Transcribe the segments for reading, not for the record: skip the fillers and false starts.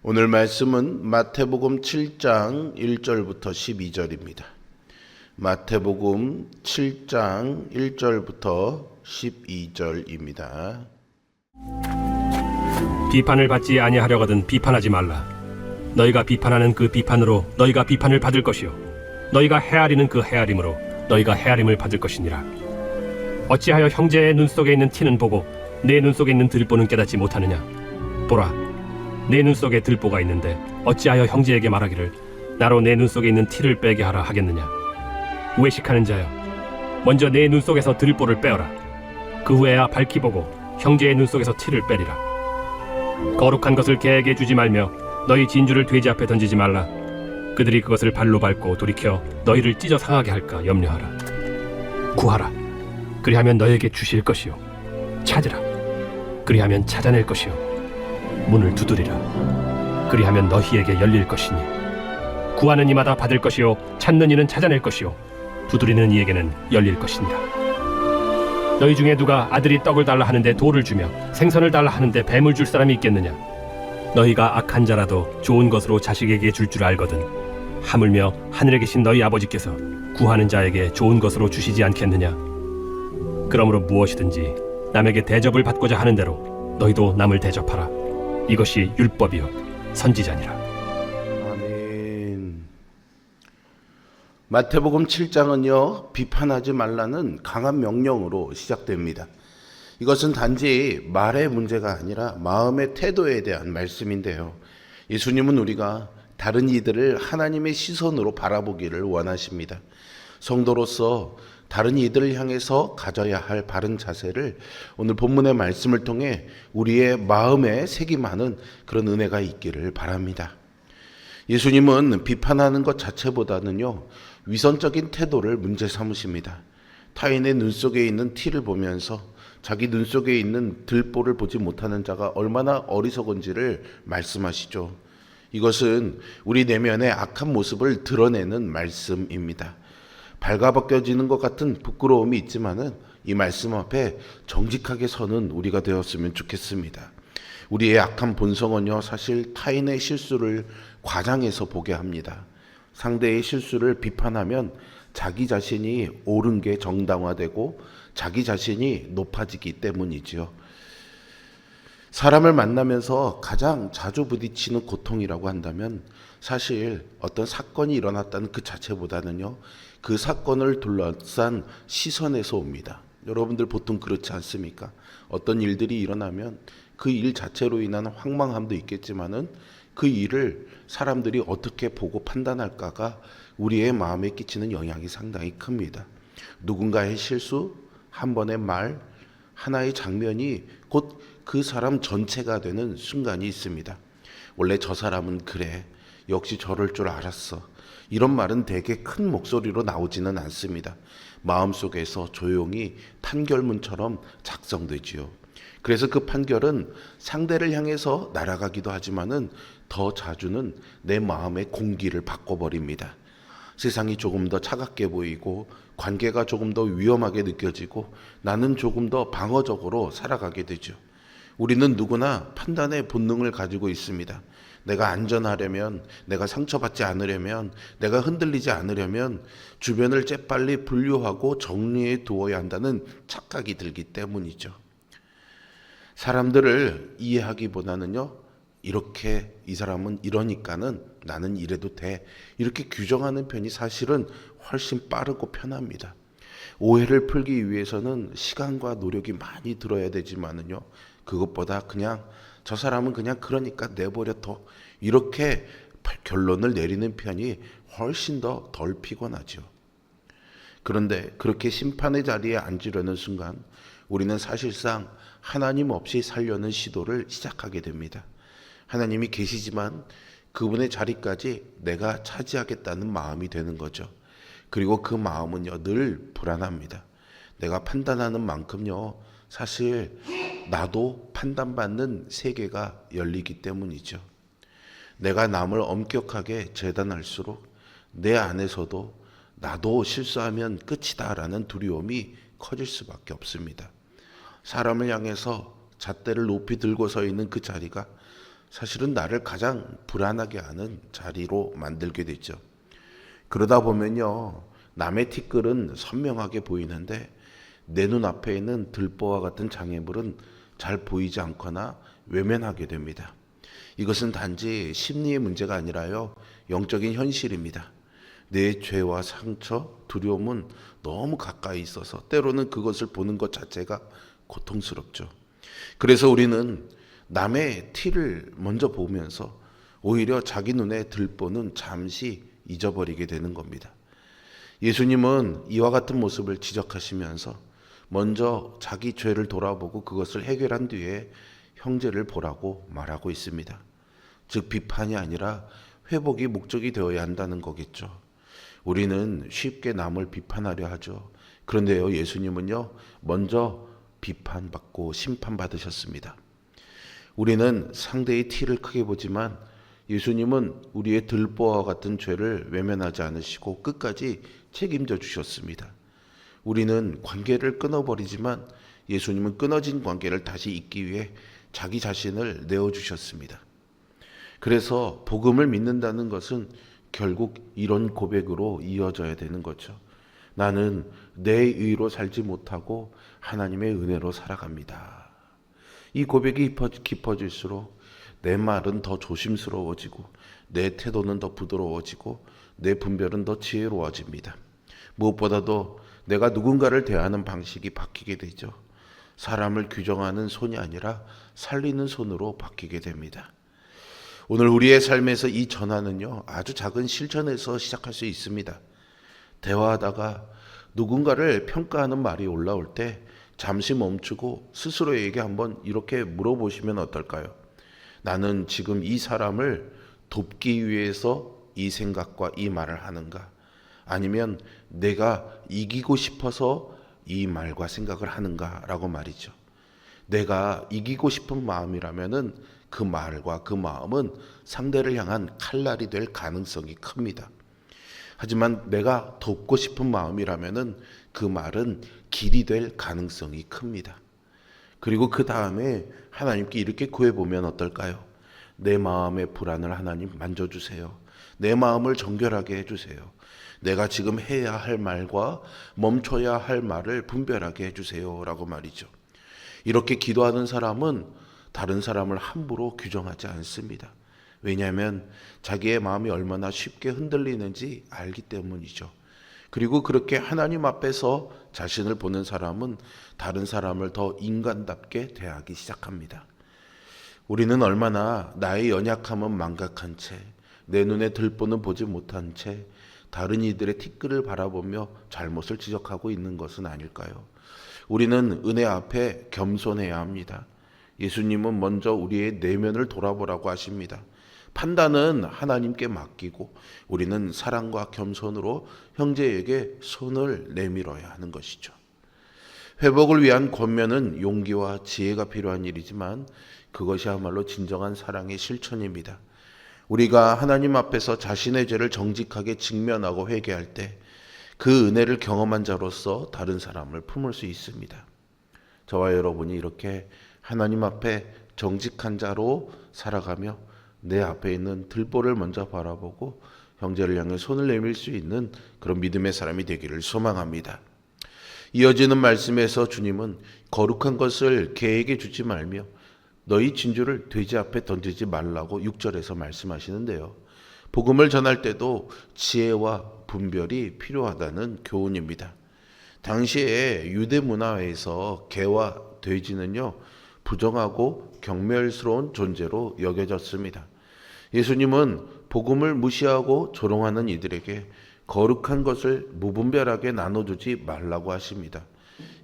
오늘 말씀은 마태복음 7장 1절부터 12절입니다. 마태복음 7장 1절부터 12절입니다. 비판을 받지 아니하려거든 비판하지 말라. 너희가 비판하는 그 비판으로 너희가 비판을 받을 것이요 너희가 헤아리는 그 헤아림으로 너희가 헤아림을 받을 것이니라. 어찌하여 형제의 눈 속에 있는 티는 보고 내 눈 속에 있는 들보는 깨닫지 못하느냐? 보라, 내 눈 속에 들보가 있는데 어찌하여 형제에게 말하기를 나로 내 눈 속에 있는 티를 빼게 하라 하겠느냐? 외식하는 자여, 먼저 내 눈 속에서 들보를 빼어라. 그 후에야 밝히 보고 형제의 눈 속에서 티를 빼리라. 거룩한 것을 개에게 주지 말며 너희 진주를 돼지 앞에 던지지 말라. 그들이 그것을 발로 밟고 돌이켜 너희를 찢어 상하게 할까 염려하라. 구하라, 그리하면 너희에게 주실 것이요 찾으라, 그리하면 찾아낼 것이요 문을 두드리라, 그리하면 너희에게 열릴 것이니 구하는 이마다 받을 것이요 찾는 이는 찾아낼 것이요 두드리는 이에게는 열릴 것이니라. 너희 중에 누가 아들이 떡을 달라 하는데 돌을 주며 생선을 달라 하는데 뱀을 줄 사람이 있겠느냐? 너희가 악한 자라도 좋은 것으로 자식에게 줄 줄 알거든 하물며 하늘에 계신 너희 아버지께서 구하는 자에게 좋은 것으로 주시지 않겠느냐? 그러므로 무엇이든지 남에게 대접을 받고자 하는 대로 너희도 남을 대접하라. 이것이 율법이요 선지자니라. 아멘. 마태복음 7장은요, 비판하지 말라는 강한 명령으로 시작됩니다. 이것은 단지 말의 문제가 아니라 마음의 태도에 대한 말씀인데요. 예수님은 우리가 다른 이들을 하나님의 시선으로 바라보기를 원하십니다. 성도로서 다른 이들을 향해서 가져야 할 바른 자세를 오늘 본문의 말씀을 통해 우리의 마음에 새김하는 그런 은혜가 있기를 바랍니다. 예수님은 비판하는 것 자체보다는요, 위선적인 태도를 문제 삼으십니다. 타인의 눈 속에 있는 티를 보면서 자기 눈 속에 있는 들보를 보지 못하는 자가 얼마나 어리석은지를 말씀하시죠. 이것은 우리 내면의 악한 모습을 드러내는 말씀입니다. 발가벗겨지는 것 같은 부끄러움이 있지만은 이 말씀 앞에 정직하게 서는 우리가 되었으면 좋겠습니다. 우리의 악한 본성은요, 사실 타인의 실수를 과장해서 보게 합니다. 상대의 실수를 비판하면 자기 자신이 옳은 게 정당화되고 자기 자신이 높아지기 때문이지요. 사람을 만나면서 가장 자주 부딪히는 고통이라고 한다면 사실 어떤 사건이 일어났다는 그 자체보다는요, 그 사건을 둘러싼 시선에서 옵니다. 여러분들 보통 그렇지 않습니까? 어떤 일들이 일어나면 그 일 자체로 인한 황망함도 있겠지만은 그 일을 사람들이 어떻게 보고 판단할까가 우리의 마음에 끼치는 영향이 상당히 큽니다. 누군가의 실수, 한 번의 말, 하나의 장면이 곧 그 사람 전체가 되는 순간이 있습니다. 원래 저 사람은 그래, 역시 저럴 줄 알았어, 이런 말은 되게 큰 목소리로 나오지는 않습니다. 마음속에서 조용히 판결문처럼 작성되지요. 그래서 그 판결은 상대를 향해서 날아가기도 하지만은 더 자주는 내 마음의 공기를 바꿔버립니다. 세상이 조금 더 차갑게 보이고 관계가 조금 더 위험하게 느껴지고 나는 조금 더 방어적으로 살아가게 되죠. 우리는 누구나 판단의 본능을 가지고 있습니다. 내가 안전하려면, 내가 상처받지 않으려면, 내가 흔들리지 않으려면 주변을 재빨리 분류하고 정리해 두어야 한다는 착각이 들기 때문이죠. 사람들을 이해하기보다는요, 이렇게 이 사람은 이러니까는 나는 이래도 돼, 이렇게 규정하는 편이 사실은 훨씬 빠르고 편합니다. 오해를 풀기 위해서는 시간과 노력이 많이 들어야 되지만은요, 그것보다 그냥 저 사람은 그냥 그러니까 내버려 둬, 이렇게 결론을 내리는 편이 훨씬 더 덜 피곤하죠. 그런데 그렇게 심판의 자리에 앉으려는 순간 우리는 사실상 하나님 없이 살려는 시도를 시작하게 됩니다. 하나님이 계시지만 그분의 자리까지 내가 차지하겠다는 마음이 되는 거죠. 그리고 그 마음은요, 늘 불안합니다. 내가 판단하는 만큼요, 사실 나도 판단받는 세계가 열리기 때문이죠. 내가 남을 엄격하게 재단할수록 내 안에서도 나도 실수하면 끝이다라는 두려움이 커질 수밖에 없습니다. 사람을 향해서 잣대를 높이 들고 서 있는 그 자리가 사실은 나를 가장 불안하게 하는 자리로 만들게 되죠. 그러다 보면요, 남의 티끌은 선명하게 보이는데 내 눈앞에 있는 들보와 같은 장애물은 잘 보이지 않거나 외면하게 됩니다. 이것은 단지 심리의 문제가 아니라요, 영적인 현실입니다. 내 죄와 상처, 두려움은 너무 가까이 있어서 때로는 그것을 보는 것 자체가 고통스럽죠. 그래서 우리는 남의 티를 먼저 보면서 오히려 자기 눈에 들보는 잠시 잊어버리게 되는 겁니다. 예수님은 이와 같은 모습을 지적하시면서 먼저 자기 죄를 돌아보고 그것을 해결한 뒤에 형제를 보라고 말하고 있습니다. 즉 비판이 아니라 회복이 목적이 되어야 한다는 거겠죠. 우리는 쉽게 남을 비판하려 하죠. 그런데요, 예수님은요, 먼저 비판받고 심판받으셨습니다. 우리는 상대의 티를 크게 보지만 예수님은 우리의 들보와 같은 죄를 외면하지 않으시고 끝까지 책임져 주셨습니다. 우리는 관계를 끊어버리지만 예수님은 끊어진 관계를 다시 잇기 위해 자기 자신을 내어주셨습니다. 그래서 복음을 믿는다는 것은 결국 이런 고백으로 이어져야 되는 거죠. 나는 내 의로 살지 못하고 하나님의 은혜로 살아갑니다. 이 고백이 깊어질수록 내 말은 더 조심스러워지고 내 태도는 더 부드러워지고 내 분별은 더 지혜로워집니다. 무엇보다도 내가 누군가를 대하는 방식이 바뀌게 되죠. 사람을 규정하는 손이 아니라 살리는 손으로 바뀌게 됩니다. 오늘 우리의 삶에서 이 전환은요, 아주 작은 실천에서 시작할 수 있습니다. 대화하다가 누군가를 평가하는 말이 올라올 때 잠시 멈추고 스스로에게 한번 이렇게 물어보시면 어떨까요? 나는 지금 이 사람을 돕기 위해서 이 생각과 이 말을 하는가? 아니면 내가 이기고 싶어서 이 말과 생각을 하는가라고 말이죠. 내가 이기고 싶은 마음이라면은 그 말과 그 마음은 상대를 향한 칼날이 될 가능성이 큽니다. 하지만 내가 돕고 싶은 마음이라면은 그 말은 길이 될 가능성이 큽니다. 그리고 그 다음에 하나님께 이렇게 구해보면 어떨까요? 내 마음의 불안을 하나님 만져주세요. 내 마음을 정결하게 해주세요. 내가 지금 해야 할 말과 멈춰야 할 말을 분별하게 해주세요 라고 말이죠. 이렇게 기도하는 사람은 다른 사람을 함부로 규정하지 않습니다. 왜냐하면 자기의 마음이 얼마나 쉽게 흔들리는지 알기 때문이죠. 그리고 그렇게 하나님 앞에서 자신을 보는 사람은 다른 사람을 더 인간답게 대하기 시작합니다. 우리는 얼마나 나의 연약함은 망각한 채, 내 눈에 들보는 보지 못한 채 다른 이들의 티끌을 바라보며 잘못을 지적하고 있는 것은 아닐까요? 우리는 은혜 앞에 겸손해야 합니다. 예수님은 먼저 우리의 내면을 돌아보라고 하십니다. 판단은 하나님께 맡기고 우리는 사랑과 겸손으로 형제에게 손을 내밀어야 하는 것이죠. 회복을 위한 권면은 용기와 지혜가 필요한 일이지만 그것이야말로 진정한 사랑의 실천입니다. 우리가 하나님 앞에서 자신의 죄를 정직하게 직면하고 회개할 때 그 은혜를 경험한 자로서 다른 사람을 품을 수 있습니다. 저와 여러분이 이렇게 하나님 앞에 정직한 자로 살아가며 내 앞에 있는 들보를 먼저 바라보고 형제를 향해 손을 내밀 수 있는 그런 믿음의 사람이 되기를 소망합니다. 이어지는 말씀에서 주님은 거룩한 것을 개에게 주지 말며 너희 진주를 돼지 앞에 던지지 말라고 6절에서 말씀하시는데요. 복음을 전할 때도 지혜와 분별이 필요하다는 교훈입니다. 당시에 유대 문화에서 개와 돼지는요, 부정하고 경멸스러운 존재로 여겨졌습니다. 예수님은 복음을 무시하고 조롱하는 이들에게 거룩한 것을 무분별하게 나눠주지 말라고 하십니다.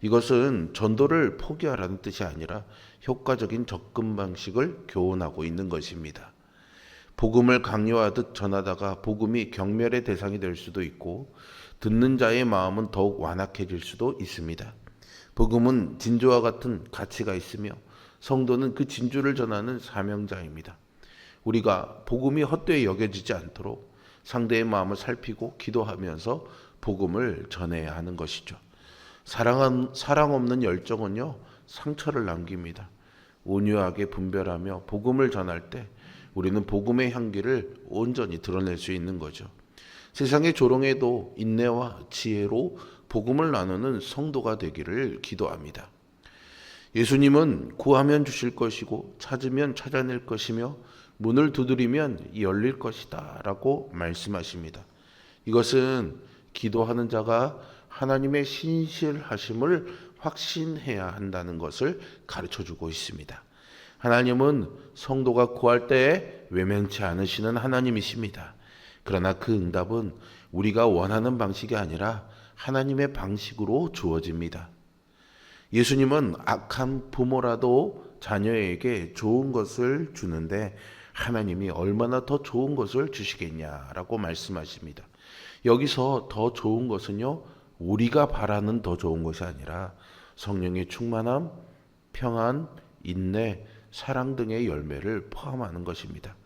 이것은 전도를 포기하라는 뜻이 아니라 효과적인 접근 방식을 교훈하고 있는 것입니다. 복음을 강요하듯 전하다가 복음이 경멸의 대상이 될 수도 있고 듣는 자의 마음은 더욱 완악해질 수도 있습니다. 복음은 진주와 같은 가치가 있으며 성도는 그 진주를 전하는 사명자입니다. 우리가 복음이 헛되이 여겨지지 않도록 상대의 마음을 살피고 기도하면서 복음을 전해야 하는 것이죠. 사랑 없는 열정은요, 상처를 남깁니다. 온유하게 분별하며 복음을 전할 때 우리는 복음의 향기를 온전히 드러낼 수 있는 거죠. 세상의 조롱에도 인내와 지혜로 복음을 나누는 성도가 되기를 기도합니다. 예수님은 구하면 주실 것이고 찾으면 찾아낼 것이며 문을 두드리면 열릴 것이다 라고 말씀하십니다. 이것은 기도하는 자가 하나님의 신실하심을 확신해야 한다는 것을 가르쳐주고 있습니다. 하나님은 성도가 구할 때에 외면치 않으시는 하나님이십니다. 그러나 그 응답은 우리가 원하는 방식이 아니라 하나님의 방식으로 주어집니다. 예수님은 악한 부모라도 자녀에게 좋은 것을 주는데 하나님이 얼마나 더 좋은 것을 주시겠냐라고 말씀하십니다. 여기서 더 좋은 것은요, 우리가 바라는 더 좋은 것이 아니라 성령의 충만함, 평안, 인내, 사랑 등의 열매를 포함하는 것입니다.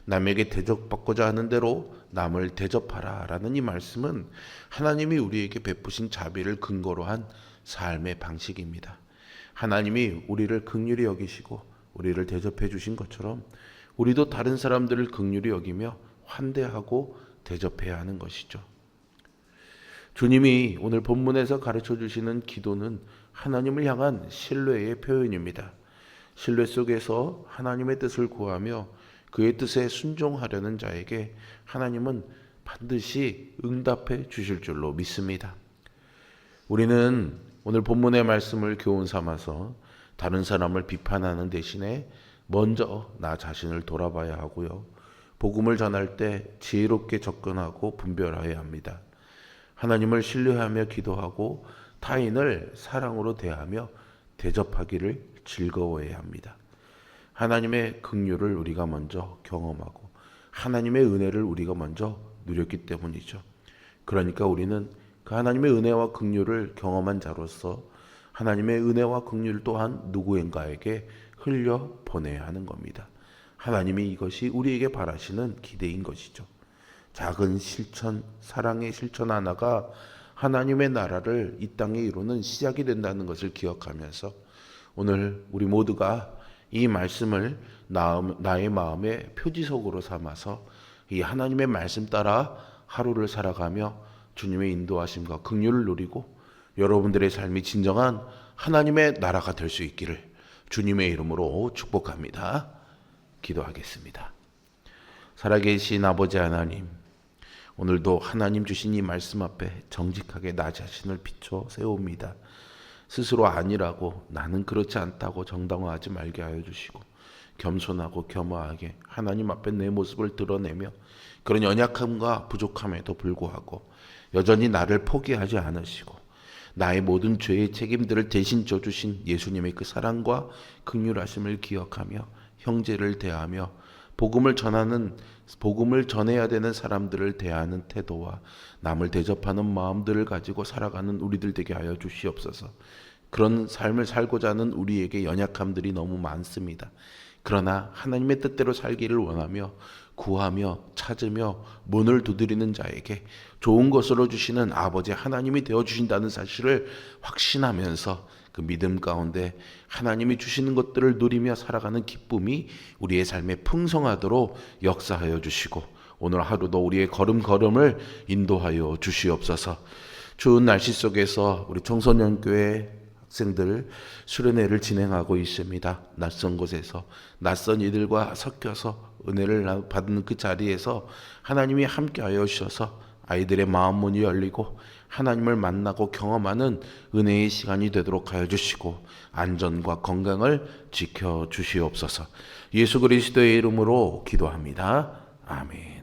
남에게 대접받고자 하는 대로 남을 대접하라 라는 이 말씀은 하나님이 우리에게 베푸신 자비를 근거로 한 삶의 방식입니다. 하나님이 우리를 긍휼히 여기시고 우리를 대접해 주신 것처럼 우리도 다른 사람들을 긍휼히 여기며 환대하고 대접해야 하는 것이죠. 주님이 오늘 본문에서 가르쳐 주시는 기도는 하나님을 향한 신뢰의 표현입니다. 신뢰 속에서 하나님의 뜻을 구하며 그의 뜻에 순종하려는 자에게 하나님은 반드시 응답해 주실 줄로 믿습니다. 우리는 오늘 본문의 말씀을 교훈 삼아서 다른 사람을 비판하는 대신에 먼저 나 자신을 돌아봐야 하고요. 복음을 전할 때 지혜롭게 접근하고 분별해야 합니다. 하나님을 신뢰하며 기도하고 타인을 사랑으로 대하며 대접하기를 즐거워해야 합니다. 하나님의 긍휼을 우리가 먼저 경험하고 하나님의 은혜를 우리가 먼저 누렸기 때문이죠. 그러니까 우리는 그 하나님의 은혜와 긍휼을 경험한 자로서 하나님의 은혜와 긍휼 또한 누구인가에게 흘려 보내야 하는 겁니다. 하나님이 이것이 우리에게 바라시는 기대인 것이죠. 작은 실천, 사랑의 실천 하나가 하나님의 나라를 이 땅에 이루는 시작이 된다는 것을 기억하면서 오늘 우리 모두가 이 말씀을 나의 마음의 표지석으로 삼아서 이 하나님의 말씀 따라 하루를 살아가며 주님의 인도하심과 긍휼을 누리고 여러분들의 삶이 진정한 하나님의 나라가 될 수 있기를 주님의 이름으로 축복합니다. 기도하겠습니다. 살아계신 아버지 하나님, 오늘도 하나님 주신 이 말씀 앞에 정직하게 나 자신을 비춰 세웁니다. 스스로 아니라고, 나는 그렇지 않다고 정당화하지 말게 하여 주시고 겸손하고 겸허하게 하나님 앞에 내 모습을 드러내며 그런 연약함과 부족함에도 불구하고 여전히 나를 포기하지 않으시고 나의 모든 죄의 책임들을 대신 져주신 예수님의 그 사랑과 긍휼하심을 기억하며 형제를 대하며 복음을 전해야 되는 사람들을 대하는 태도와 남을 대접하는 마음들을 가지고 살아가는 우리들 되게 하여 주시옵소서. 그런 삶을 살고자 하는 우리에게 연약함들이 너무 많습니다. 그러나 하나님의 뜻대로 살기를 원하며 구하며 찾으며 문을 두드리는 자에게 좋은 것으로 주시는 아버지 하나님이 되어주신다는 사실을 확신하면서 그 믿음 가운데 하나님이 주시는 것들을 누리며 살아가는 기쁨이 우리의 삶에 풍성하도록 역사하여 주시고 오늘 하루도 우리의 걸음걸음을 인도하여 주시옵소서. 추운 날씨 속에서 우리 청소년교회 학생들 수련회를 진행하고 있습니다. 낯선 곳에서 낯선 이들과 섞여서 은혜를 받는 그 자리에서 하나님이 함께하여 주셔서 아이들의 마음 문이 열리고 하나님을 만나고 경험하는 은혜의 시간이 되도록 하여 주시고 안전과 건강을 지켜 주시옵소서. 예수 그리스도의 이름으로 기도합니다. 아멘.